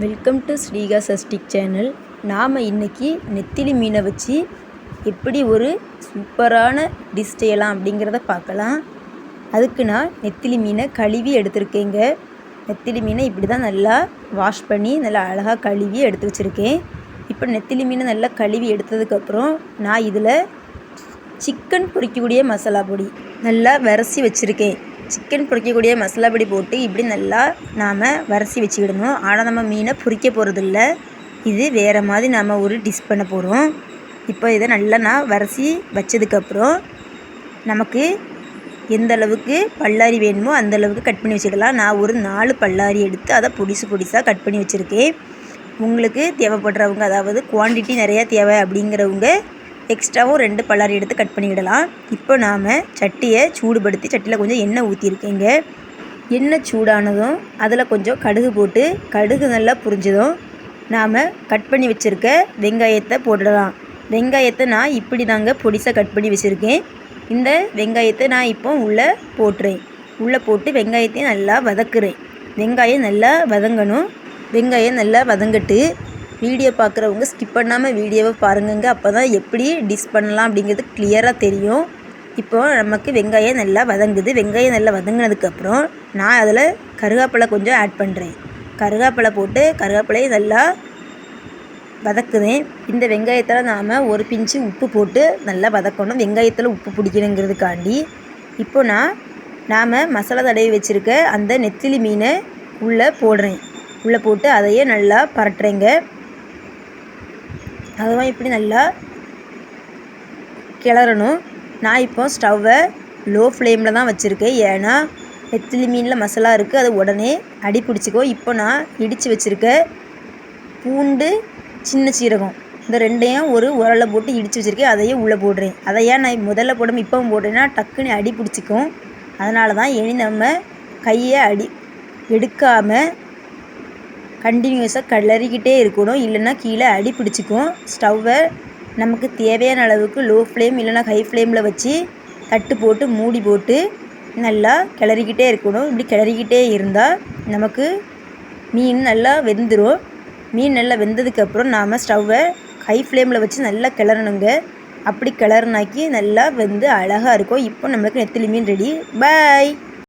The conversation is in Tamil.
வெல்கம் டு ஸ்ரீகா சஸ்டிக் சேனல். நாம் இன்றைக்கி நெத்திலி மீனை வச்சு எப்படி ஒரு சூப்பரான டிஷ் செய்யலாம் அப்படிங்கிறத பார்க்கலாம். அதுக்கு நான் நெத்திலி மீனை கழுவி எடுத்துருக்கேங்க. நெத்திலி மீனை இப்படி தான் நல்லா வாஷ் பண்ணி நல்லா அழகாக கழுவி எடுத்து வச்சுருக்கேன். இப்போ நெத்திலி மீனை நல்லா கழுவி எடுத்ததுக்கப்புறம் நான் இதில் சிக்கன் பொரிக்கக்கூடிய மசாலா பொடி நல்லா விரசி வச்சுருக்கேன். சிக்கன் பொரிக்கக்கூடிய மசாலா பொடி போட்டு இப்படி நல்லா நாம் வரைச்சி வச்சுக்கிடணும். ஆனால் நம்ம மீனை பொரிக்க போகிறதில்ல, இது வேறு மாதிரி நாம் ஒரு டிஷ் பண்ண போகிறோம். இப்போ இதை நல்லா நான் வரைச்சி வச்சதுக்கப்புறம் நமக்கு எந்த அளவுக்கு பல்லாரி வேணுமோ அந்தளவுக்கு கட் பண்ணி வச்சுக்கலாம். நான் ஒரு 4 பல்லாரி எடுத்து அதை பொடிசாக கட் பண்ணி வச்சுருக்கேன். உங்களுக்கு தேவைப்படுறவங்க, அதாவது குவான்டிட்டி நிறையா தேவை அப்படிங்கிறவங்க எக்ஸ்ட்ராவும் 2 பல்லாரி எடுத்து கட் பண்ணிவிடலாம். இப்போ நாம் சட்டியை சூடுபடுத்தி சட்டியில் கொஞ்சம் எண்ணெய் ஊற்றிருக்கேங்க. எண்ணெய் சூடானதும் அதில் கொஞ்சம் கடுகு போட்டு கடுகு நல்லா புரிஞ்சதும் நாம் கட் பண்ணி வச்சுருக்க வெங்காயத்தை போட்டுடலாம். வெங்காயத்தை நான் இப்படி தாங்க பொடிசாக கட் பண்ணி வச்சுருக்கேன். இந்த வெங்காயத்தை நான் இப்போ உள்ளே போட்டுறேன். உள்ளே போட்டு வெங்காயத்தையும் நல்லா வதக்குறேன். வெங்காயம் நல்லா வதங்கணும். வெங்காயம் நல்லா வதங்கட்டு வீடியோ பார்க்குறவங்க ஸ்கிப் பண்ணாமல் வீடியோவை பாருங்கங்க. அப்போ தான் எப்படி டிஷ் பண்ணலாம் அப்படிங்கிறது கிளியராக தெரியும். இப்போது நமக்கு வெங்காயம் நல்லா வதங்குது. வெங்காயம் நல்லா வதங்கினதுக்கப்புறம் நான் அதில் கருவேப்பிலை கொஞ்சம் ஆட் பண்ணுறேன். கருவேப்பிலை போட்டு கருவேப்பிலையை நல்லா வதக்குவேன். இந்த வெங்காயத்தில் நாம் ஒரு பிஞ்சு உப்பு போட்டு நல்லா வதக்கணும். வெங்காயத்தில் உப்பு பிடிக்கணுங்கிறதுக்காண்டி இப்போ நாம் மசாலா தடவி வச்சுருக்க அந்த நெத்திலி மீனை உள்ளே போடுறேன். உள்ளே போட்டு அதையே நல்லா பரட்டுறேங்க. அதுவும் இப்படி நல்லா கிளறணும். நான் இப்போ ஸ்டவ்வை லோ ஃப்ளேமில் தான் வச்சுருக்கேன். ஏன்னா நெத்திலி மீனில் மசாலா இருக்குது, அது உடனே அடி பிடிச்சிக்கோ. இப்போ நான் இடித்து வச்சுருக்க பூண்டு, சின்ன சீரகம் இந்த ரெண்டையும் ஒரு உரலை போட்டு இடித்து வச்சுருக்கேன். அதையும் உள்ளே போடுறேன். அதை ஏன் நான் முதல்ல போடாமல் இப்போவும் போடுறேன்னா டக்குன்னு அடி பிடிச்சிக்கும். அதனால தான் இனி நம்ம கையை எடுக்காமல் கண்டினியூஸாக கிளறிக்கிட்டே இருக்கணும். இல்லைன்னா கீழே அடி பிடிச்சிக்கும். ஸ்டவ்வை நமக்கு தேவையான அளவுக்கு லோ ஃப்ளேம் இல்லைனா ஹை ஃப்ளேமில் வச்சு தட்டு போட்டு மூடி போட்டு நல்லா கிளறிக்கிட்டே இருக்கணும். இப்படி கிளறிக்கிட்டே இருந்தால் நமக்கு மீன் நல்லா வெந்துடும். மீன் நல்லா வெந்ததுக்கப்புறம் நாம் ஸ்டவ்வை ஹை ஃப்ளேமில் வச்சு நல்லா கிளறணுங்க. அப்படி கிளறுனாக்கி நல்லா வெந்து அழகாக இருக்கும். இப்போ நம்மளுக்கு நெத்திலி மீன் ரெடி. பாய்.